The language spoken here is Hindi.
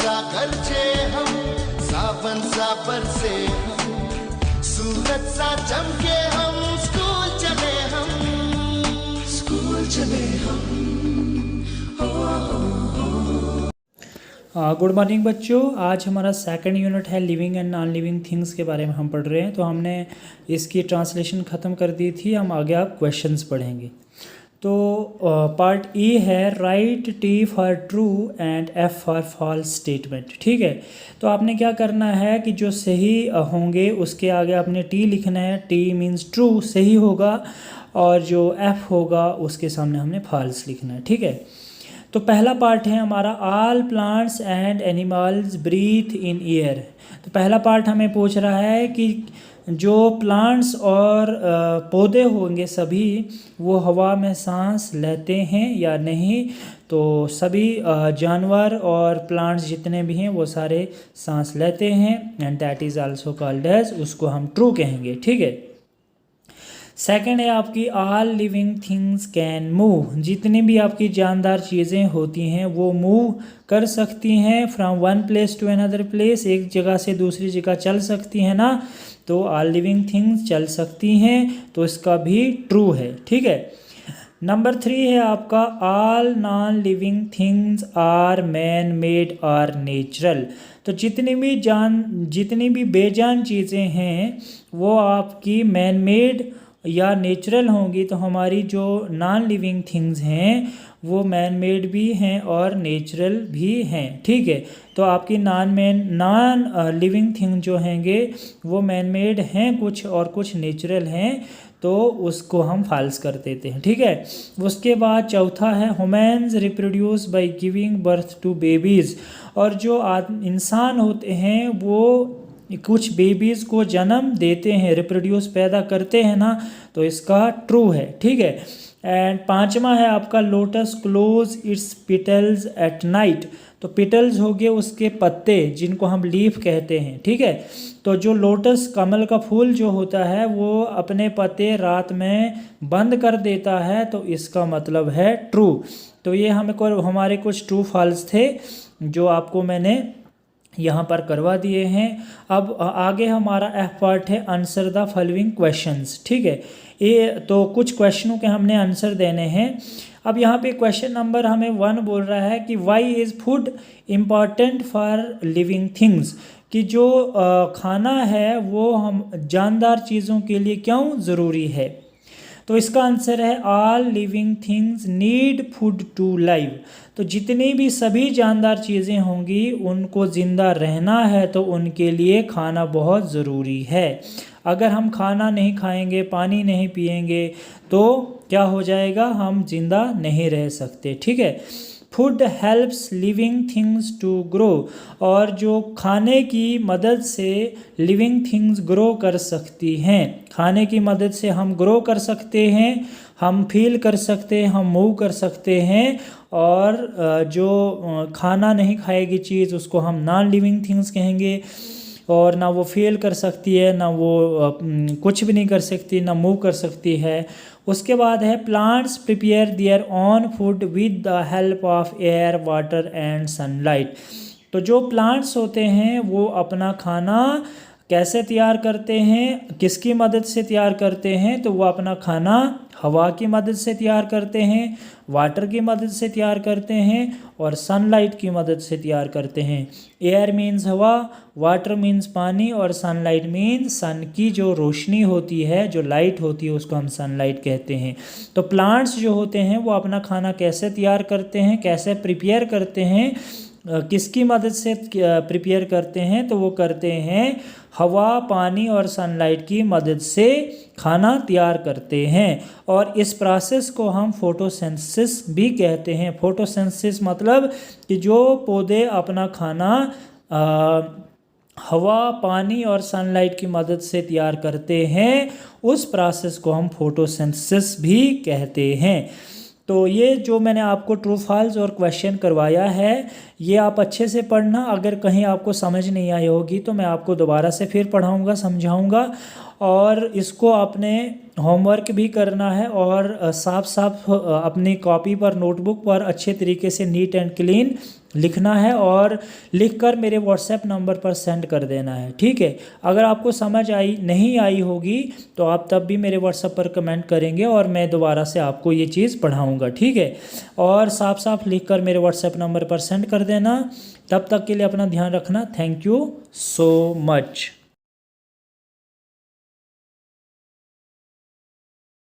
सा गरजे हम, सावन सा बरसे हम, सूरज सा चमके हम, स्कूल चले हम, स्कूल चले हम। गुड मॉर्निंग बच्चों, आज हमारा सेकंड यूनिट है living and non living things के बारे में हम पढ़ रहे हैं। तो हमने इसकी ट्रांसलेशन ख़त्म कर दी थी, हम आगे आप क्वेश्चंस पढ़ेंगे। तो पार्ट ई है right T for true and F for false statement. ठीक है, तो आपने क्या करना है कि जो सही होंगे उसके आगे आपने टी लिखना है। टी मीन्स ट्रू, सही होगा, और जो एफ होगा उसके सामने हमने फॉल्स लिखना है। ठीक है, तो पहला पार्ट है हमारा all plants and animals breathe in air. तो पहला पार्ट हमें पूछ रहा है कि जो प्लांट्स और पौधे होंगे सभी वो हवा में सांस लेते हैं या नहीं। तो सभी जानवर और प्लांट्स जितने भी हैं वो सारे सांस लेते हैं, and that is also called as, उसको हम ट्रू कहेंगे। ठीक है, सेकंड है आपकी all living things can move. जितनी भी आपकी जानदार चीज़ें होती हैं वो मूव कर सकती हैं from one place to another place, एक जगह से दूसरी जगह चल सकती हैं ना। तो ऑल लिविंग थिंग्स चल सकती हैं, तो इसका भी ट्रू है। ठीक है, नंबर 3 है आपका all non living things are man made और नेचुरल। तो जितनी भी बेजान चीज़ें हैं वो आपकी मैन मेड या नेचुरल होंगी। तो हमारी जो नॉन लिविंग थिंग्स हैं वो मैन मेड भी हैं और नेचुरल भी हैं। ठीक है, तो आपकी नॉन लिविंग थिंग जो हैंगे वो मैन मेड हैं कुछ, और कुछ नेचुरल हैं, तो उसको हम फॉल्स कर देते हैं। ठीक है, उसके बाद चौथा है humans reproduce by giving birth to babies. और जो इंसान होते हैं वो कुछ बेबीज़ को जन्म देते हैं, रिप्रोड्यूस पैदा करते हैं ना, तो इसका ट्रू है। ठीक है, एंड पांचवा है आपका lotus close its petals at night. तो पिटल्स हो गए उसके पत्ते जिनको हम लीफ कहते हैं। ठीक है, तो जो लोटस कमल का फूल जो होता है वो अपने पत्ते रात में बंद कर देता है, तो इसका मतलब है ट्रू। तो ये हमारे कुछ ट्रू फॉल्स थे जो आपको मैंने यहाँ पर करवा दिए हैं। अब आगे हमारा एफ पार्ट है आंसर द फॉलोइंग क्वेश्चंस। ठीक है, ये तो कुछ क्वेश्चनों के हमने आंसर देने हैं। अब यहाँ पे क्वेश्चन नंबर हमें 1 बोल रहा है कि why is food important for living things. कि जो खाना है वो हम जानदार चीज़ों के लिए क्यों ज़रूरी है। तो इसका आंसर है all living things need food to live. तो जितनी भी सभी जानदार चीज़ें होंगी उनको ज़िंदा रहना है तो उनके लिए खाना बहुत ज़रूरी है। अगर हम खाना नहीं खाएंगे, पानी नहीं पिएंगे, तो क्या हो जाएगा, हम ज़िंदा नहीं रह सकते। ठीक है, food helps living things to grow. और जो खाने की मदद से लिविंग थिंग्स ग्रो कर सकती हैं, खाने की मदद से हम ग्रो कर सकते हैं, हम फील कर सकते हैं, हम मूव कर सकते हैं। और जो खाना नहीं खाएगी चीज़ उसको हम नॉन लिविंग थिंग्स कहेंगे, और ना वो फील कर सकती है, ना वो कुछ भी नहीं कर सकती, ना मूव कर सकती है। उसके बाद है plants prepare their own food with the help of air water and sunlight. तो जो प्लांट्स होते हैं वो अपना खाना कैसे तैयार करते हैं, किसकी मदद से तैयार करते हैं। तो वो अपना खाना हवा की मदद से तैयार करते हैं, वाटर की मदद से तैयार करते हैं, और सनलाइट की मदद से तैयार करते हैं। एयर मीन्स हवा, वाटर मीन्स पानी, और सनलाइट मीन्स सन की जो रोशनी होती है, जो लाइट होती है, उसको हम सनलाइट कहते हैं। तो प्लांट्स जो होते हैं वो अपना खाना कैसे तैयार करते हैं, कैसे प्रिपेयर करते हैं, किसकी मदद से प्रिपेयर करते हैं। तो वो करते हैं हवा, पानी और सनलाइट की मदद से खाना तैयार करते हैं। और इस प्रोसेस को हम फोटोसिंथेसिस भी कहते हैं। फोटोसिंथेसिस मतलब कि जो पौधे अपना खाना हवा, पानी और सनलाइट की मदद से तैयार करते हैं, उस प्रोसेस को हम फोटोसिंथेसिस भी कहते हैं। तो ये जो मैंने आपको ट्रू फॉल्स और क्वेश्चन करवाया है ये आप अच्छे से पढ़ना। अगर कहीं आपको समझ नहीं आई होगी तो मैं आपको दोबारा से फिर पढ़ाऊँगा, समझाऊँगा, और इसको आपने होमवर्क भी करना है, और साफ साफ अपनी कॉपी पर, नोटबुक पर अच्छे तरीके से नीट एंड क्लीन लिखना है और लिखकर मेरे व्हाट्सएप नंबर पर सेंड कर देना है, ठीक है। अगर आपको समझ नहीं आई होगी तो आप तब भी मेरे व्हाट्सएप पर कमेंट करेंगे और मैं दोबारा से आपको ये चीज़ पढ़ाऊँगा, ठीक है। और साफ साफ लिखकर मेरे व्हाट्सएप नंबर पर सेंड कर देना। तब तक के लिए अपना ध्यान रखना। Thank you so much.